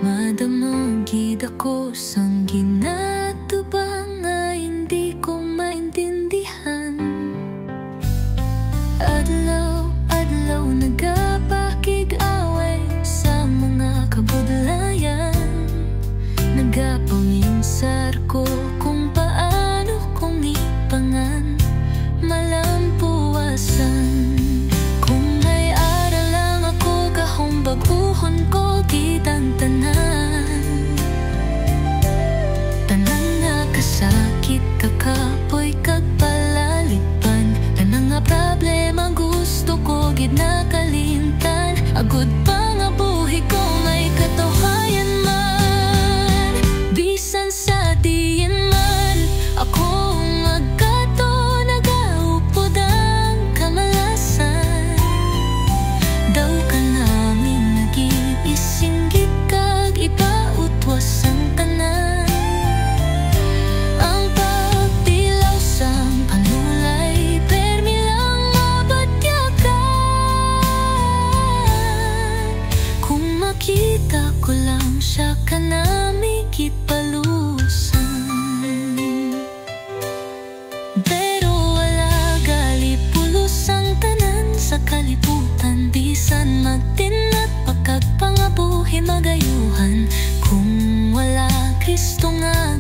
Madamang gid ako sang ginatubang nga hindi ko maintindihan. Adlaw nagapakig-away sa mga kabudlayan. Nagapanginsar ko kung paano kong ipangan malampuasan. Kung may aral lang ako kahong baguhon ko kitang tanan nakasakit kakapoy kag palalipan. Tanang nga problema gusto ko gid nakalimtan. Agud pa nga buhi ko may katuhayan man. Bisan sa diin man ako magkato nagaupod ang kamalasan. Daw ka namin nag-iisinggit kag ipautwas ang tanan. Kita ko lang siya kanami kipalusan. Pero wala gali pulos ang tanan sa kalibutan. Bisan magtinat pagkagpangabuhi magayuhan. Kung wala Kristo nga